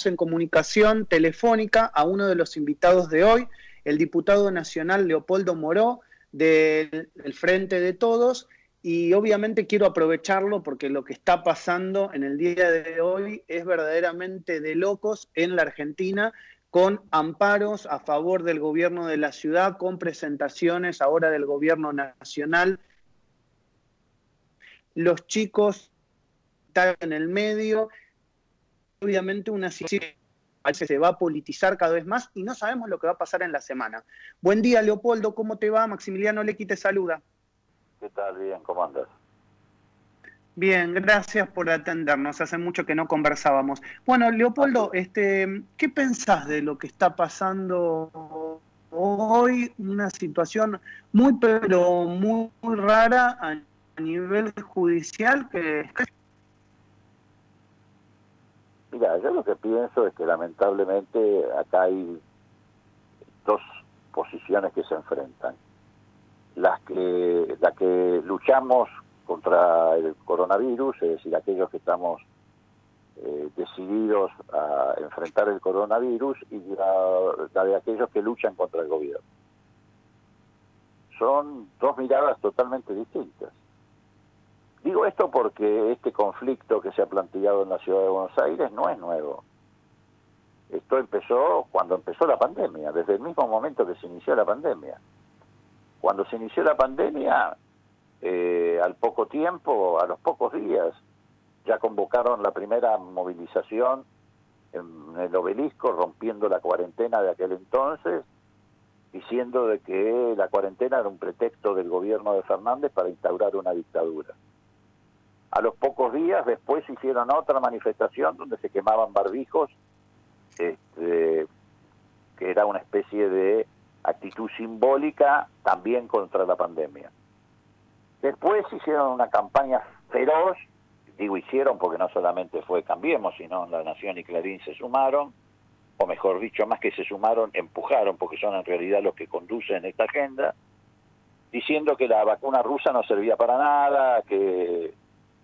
tenemos en comunicación telefónica a uno de los invitados de hoy, el diputado nacional Leopoldo Moró, del Frente de Todos, y obviamente quiero aprovecharlo porque lo que está pasando en el día de hoy es verdaderamente de locos en la Argentina, con amparos a favor del gobierno de la ciudad, con presentaciones ahora del gobierno nacional. Los chicos están en el medio, obviamente una situación que se va a politizar cada vez más y no sabemos lo que va a pasar en la semana. Buen día, Leopoldo, ¿cómo te va? Maximiliano Lequi te saluda. ¿Qué tal? Bien, ¿cómo andas? Bien, gracias por atendernos. Hace mucho que no conversábamos. Bueno, Leopoldo, ¿qué pensás de lo que está pasando hoy? Una situación muy, pero muy, muy rara a nivel judicial que... Mira, yo lo que pienso es que lamentablemente acá hay dos posiciones que se enfrentan. La que luchamos contra el coronavirus, es decir, aquellos que estamos decididos a enfrentar el coronavirus, y la de aquellos que luchan contra el gobierno. Son dos miradas totalmente distintas. Digo esto porque este conflicto que se ha planteado en la ciudad de Buenos Aires no es nuevo. Esto empezó cuando empezó la pandemia, desde el mismo momento que se inició la pandemia. Cuando se inició la pandemia, al poco tiempo, a los pocos días, ya convocaron la primera movilización en el Obelisco, rompiendo la cuarentena de aquel entonces, diciendo de que la cuarentena era un pretexto del gobierno de Fernández para instaurar una dictadura. A los pocos días después hicieron otra manifestación donde se quemaban barbijos, que era una especie de actitud simbólica también contra la pandemia. Después hicieron una campaña feroz, digo hicieron porque no solamente fue Cambiemos, sino La Nación y Clarín se sumaron, o mejor dicho, más que se sumaron, empujaron, porque son en realidad los que conducen esta agenda, diciendo que la vacuna rusa no servía para nada, que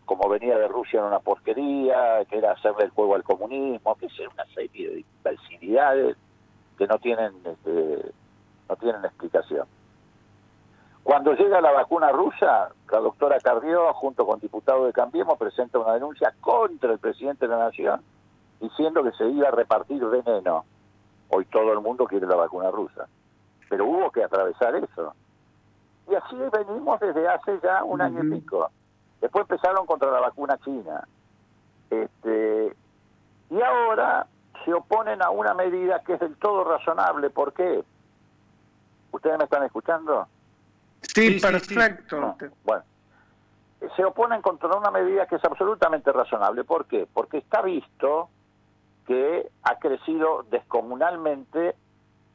como venía de Rusia era una porquería, que era hacerle el juego al comunismo, que es una serie de imbecilidades que no tienen explicación. Cuando llega la vacuna rusa, la doctora Carrió, junto con diputados de Cambiemos, presenta una denuncia contra el presidente de la Nación, diciendo que se iba a repartir veneno. Hoy todo el mundo quiere la vacuna rusa, pero hubo que atravesar eso. Y así venimos desde hace ya un año y pico. Después empezaron contra la vacuna china. Y ahora se oponen a una medida que es del todo razonable. ¿Por qué? ¿Ustedes me están escuchando? Sí, perfecto. Sí. Bueno, se oponen contra una medida que es absolutamente razonable. ¿Por qué? Porque está visto que ha crecido descomunalmente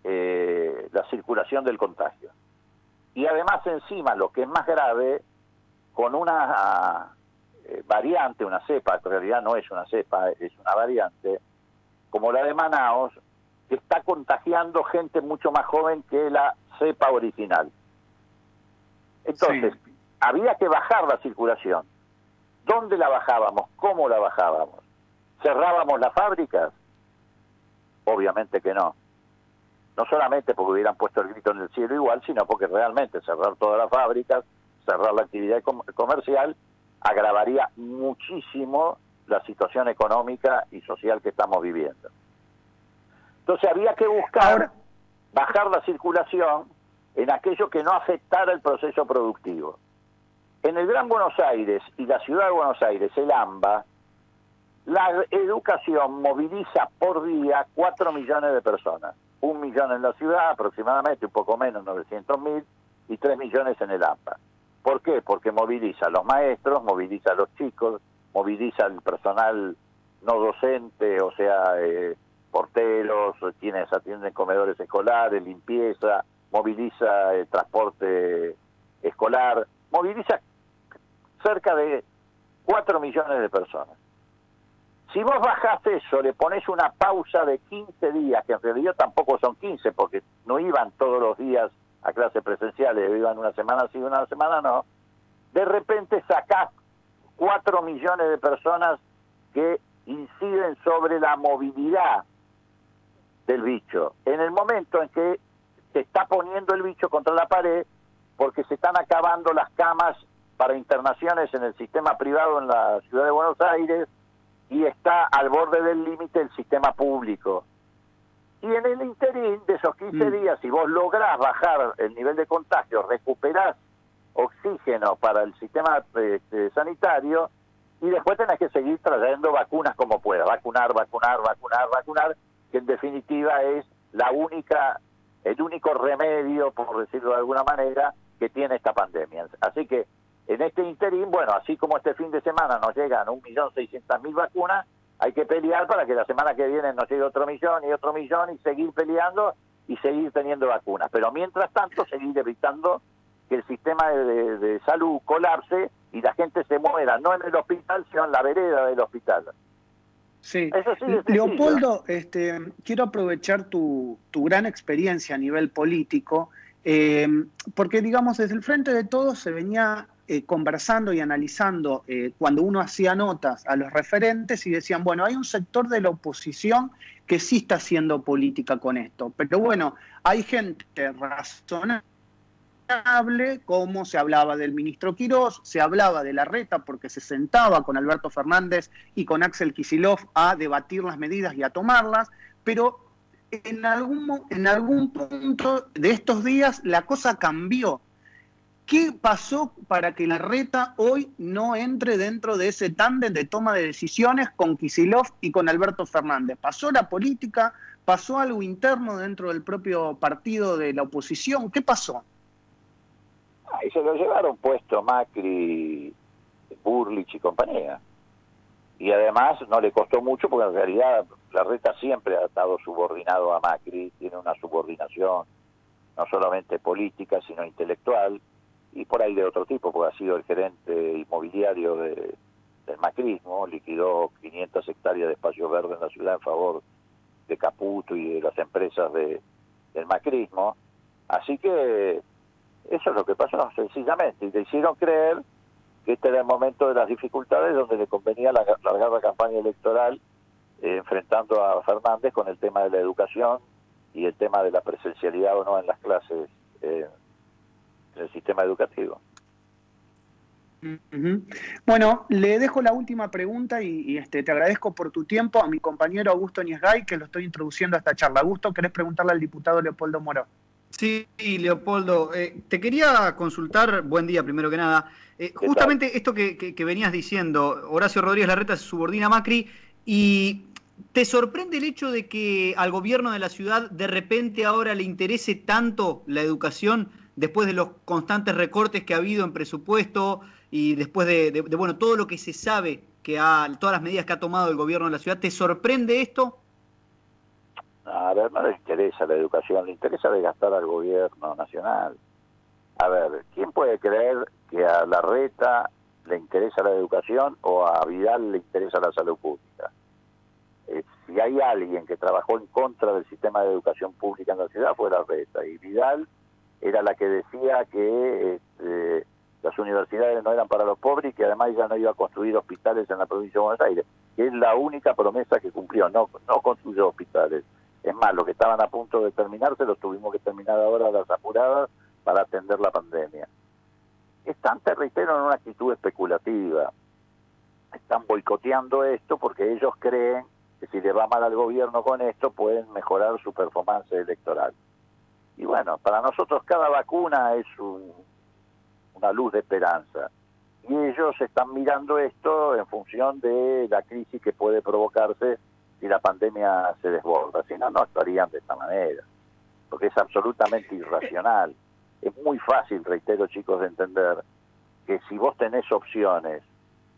la circulación del contagio. Y además encima, lo que es más grave, con una variante, una cepa, que en realidad no es una cepa, es una variante, como la de Manaos, que está contagiando gente mucho más joven que la cepa original. Entonces, sí, había que bajar la circulación. ¿Dónde la bajábamos? ¿Cómo la bajábamos? ¿Cerrábamos las fábricas? Obviamente que no. No solamente porque hubieran puesto el grito en el cielo igual, sino porque realmente cerrar todas las fábricas, cerrar la actividad comercial, agravaría muchísimo la situación económica y social que estamos viviendo. Entonces había que buscar bajar la circulación en aquello que no afectara el proceso productivo. En el Gran Buenos Aires y la Ciudad de Buenos Aires, el AMBA, la educación moviliza por día 4 millones de personas. 1 millón en la ciudad, aproximadamente, un poco menos, 900.000, y 3 millones en el AMBA. ¿Por qué? Porque moviliza a los maestros, moviliza a los chicos, moviliza al personal no docente, o sea, porteros, quienes atienden comedores escolares, limpieza, moviliza el transporte escolar, moviliza cerca de 4 millones de personas. Si vos bajás eso, le pones una pausa de 15 días, que en realidad tampoco son 15, porque no iban todos los días a clases presenciales, iban una semana sí, una semana no, de repente sacás 4 millones de personas que inciden sobre la movilidad del bicho. En el momento en que se está poniendo el bicho contra la pared, porque se están acabando las camas para internaciones en el sistema privado en la ciudad de Buenos Aires y está al borde del límite el sistema público. Y en el interín de esos 15 días, si vos lográs bajar el nivel de contagio, recuperás oxígeno para el sistema sanitario, y después tenés que seguir trayendo vacunas como pueda, vacunar, que en definitiva es el único remedio, por decirlo de alguna manera, que tiene esta pandemia. Así que en este interín, bueno, así como este fin de semana nos llegan 1.600.000 vacunas, hay que pelear para que la semana que viene nos llegue otro millón y seguir peleando y seguir teniendo vacunas. Pero mientras tanto, seguir evitando que el sistema de salud colapse y la gente se muera, no en el hospital, sino en la vereda del hospital. Sí. Eso sí es Leopoldo, quiero aprovechar tu gran experiencia a nivel político, porque, digamos, desde el Frente de Todos se venía conversando y analizando cuando uno hacía notas a los referentes y decían, bueno, hay un sector de la oposición que sí está haciendo política con esto, pero bueno, hay gente razonable, como se hablaba del ministro Quirós, se hablaba de Larreta porque se sentaba con Alberto Fernández y con Axel Kicillof a debatir las medidas y a tomarlas, pero en algún punto de estos días la cosa cambió. ¿Qué pasó para que Larreta hoy no entre dentro de ese tándem de toma de decisiones con Kicillof y con Alberto Fernández? ¿Pasó la política? ¿Pasó algo interno dentro del propio partido de la oposición? ¿Qué pasó? Y se lo llevaron puesto Macri, Burlich y compañía. Y además no le costó mucho porque en realidad Larreta siempre ha estado subordinado a Macri, tiene una subordinación no solamente política sino intelectual y por ahí de otro tipo, porque ha sido el gerente inmobiliario del macrismo, liquidó 500 hectáreas de espacio verde en la ciudad en favor de Caputo y de las empresas del macrismo. Así que eso es lo que pasó, sencillamente, y le hicieron creer que este era el momento de las dificultades donde le convenía largar la campaña electoral enfrentando a Fernández con el tema de la educación y el tema de la presencialidad o no en las clases en el sistema educativo. Bueno, le dejo la última pregunta y te agradezco por tu tiempo a mi compañero Augusto Niesgay, que lo estoy introduciendo a esta charla. Augusto, ¿querés preguntarle al diputado Leopoldo Moró? Sí, Leopoldo, te quería consultar, buen día primero que nada, justamente esto que venías diciendo, Horacio Rodríguez Larreta se subordina a Macri, y ¿te sorprende el hecho de que al gobierno de la ciudad de repente ahora le interese tanto la educación después de los constantes recortes que ha habido en presupuesto y después de bueno, todo lo que se sabe, todas las medidas que ha tomado el gobierno de la ciudad? ¿Te sorprende esto? A ver, no le interesa la educación, le interesa desgastar al gobierno nacional. A ver, ¿quién puede creer que a Larreta le interesa la educación o a Vidal le interesa la salud pública? Si hay alguien que trabajó en contra del sistema de educación pública en la ciudad fue Larreta, y Vidal era la que decía que las universidades no eran para los pobres y que además ella no iba a construir hospitales en la provincia de Buenos Aires, que es la única promesa que cumplió, no construyó hospitales. Es más, los que estaban a punto de terminarse los tuvimos que terminar ahora a las apuradas para atender la pandemia. Están, te reitero, en una actitud especulativa. Están boicoteando esto porque ellos creen que si le va mal al gobierno con esto pueden mejorar su performance electoral. Y bueno, para nosotros cada vacuna es una luz de esperanza. Y ellos están mirando esto en función de la crisis que puede provocarse si la pandemia se desborda. Si no, no actuarían de esta manera, porque es absolutamente irracional. Es muy fácil, reitero, chicos, de entender que si vos tenés opciones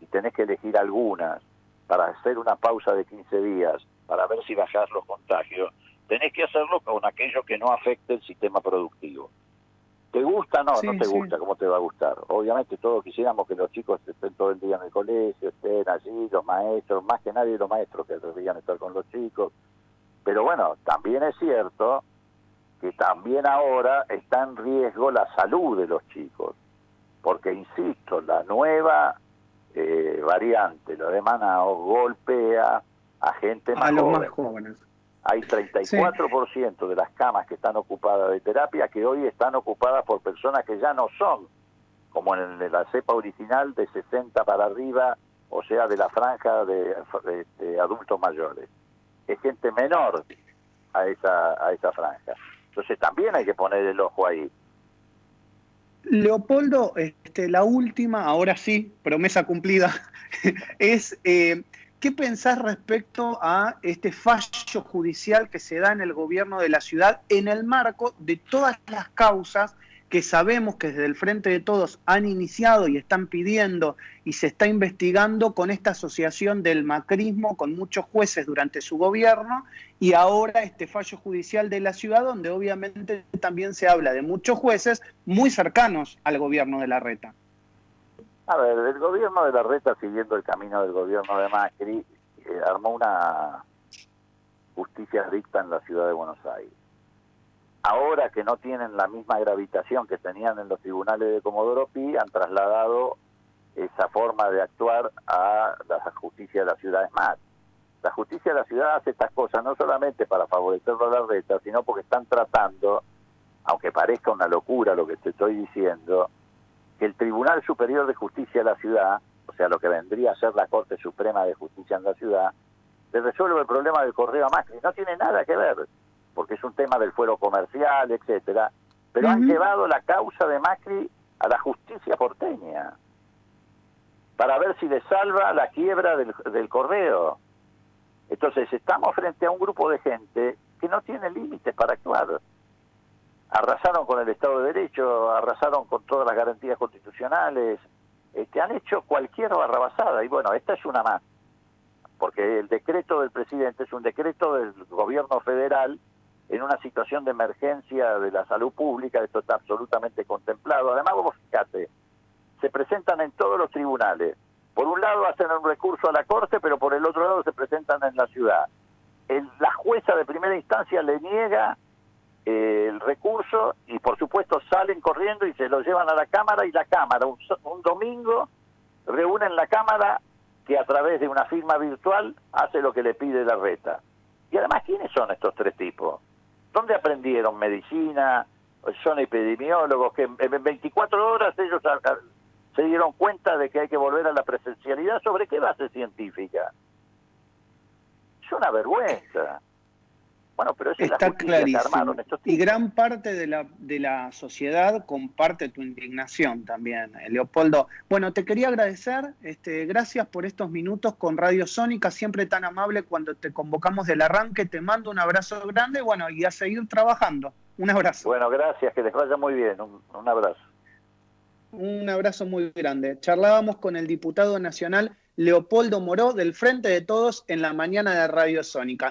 y tenés que elegir algunas para hacer una pausa de 15 días, para ver si bajás los contagios, tenés que hacerlo con aquello que no afecte el sistema productivo. ¿Te gusta? No, sí, no te gusta. ¿Cómo te va a gustar? Obviamente todos quisiéramos que los chicos estén todo el día en el colegio, estén allí, los maestros, más que nadie los maestros que deberían estar con los chicos. Pero bueno, también es cierto que también ahora está en riesgo la salud de los chicos. Porque, insisto, la nueva variante. Lo de Manaos golpea a gente más los joven. más jóvenes. Hay 34% de las camas que están ocupadas de terapia que hoy están ocupadas por personas que ya no son, como en la cepa original, de 60 para arriba, o sea, de la franja de adultos mayores. Es gente menor a esa franja. Entonces también hay que poner el ojo ahí. Leopoldo, la última, ahora sí, promesa cumplida, es ¿qué pensás respecto a este fallo judicial que se da en el gobierno de la ciudad en el marco de todas las causas que sabemos que desde el Frente de Todos han iniciado y están pidiendo y se está investigando con esta asociación del macrismo con muchos jueces durante su gobierno, y ahora este fallo judicial de la ciudad donde obviamente también se habla de muchos jueces muy cercanos al gobierno de Larreta? A ver, el gobierno de Larreta, siguiendo el camino del gobierno de Macri, armó una justicia dicta en la ciudad de Buenos Aires. Ahora que no tienen la misma gravitación que tenían en los tribunales de Comodoro Pi, han trasladado esa forma de actuar a la justicia de la ciudad. Es más, la justicia de la ciudad hace estas cosas no solamente para favorecerlo a Larreta, sino porque están tratando, aunque parezca una locura lo que te estoy diciendo, que el Tribunal Superior de Justicia de la ciudad, o sea, lo que vendría a ser la Corte Suprema de Justicia en la ciudad, le resuelve el problema del correo a Macri. No tiene nada que ver, porque es un tema del fuero comercial, etcétera, pero han llevado la causa de Macri a la justicia porteña para ver si le salva la quiebra del correo. Entonces estamos frente a un grupo de gente que no tiene límites para actuar. Arrasaron con el Estado de Derecho, arrasaron con todas las garantías constitucionales, han hecho cualquier barrabasada, y bueno, esta es una más, porque el decreto del presidente es un decreto del gobierno federal en una situación de emergencia de la salud pública. Esto está absolutamente contemplado. Además, vos fíjate, se presentan en todos los tribunales. Por un lado hacen un recurso a la Corte, pero por el otro lado se presentan en la ciudad. La jueza de primera instancia le niega el recurso y por supuesto salen corriendo y se lo llevan a la Cámara, y la Cámara un domingo reúne en la Cámara, que a través de una firma virtual hace lo que le pide Larreta. Y además, ¿quiénes son estos tres tipos? ¿Dónde aprendieron medicina? Son epidemiólogos que en 24 horas ellos se dieron cuenta de que hay que volver a la presencialidad. ¿Sobre qué base científica? Es una vergüenza. Bueno, pero esa está es la justicia que armaron estos tipos. Y gran parte de la sociedad comparte tu indignación también, Leopoldo. Bueno, te quería agradecer, gracias por estos minutos con Radio Sónica, siempre tan amable cuando te convocamos del arranque. Te mando un abrazo grande, bueno, y a seguir trabajando. Un abrazo. Bueno, gracias, que les vaya muy bien. Un abrazo. Un abrazo muy grande. Charlábamos con el diputado nacional Leopoldo Moró del Frente de Todos en la mañana de Radio Sónica.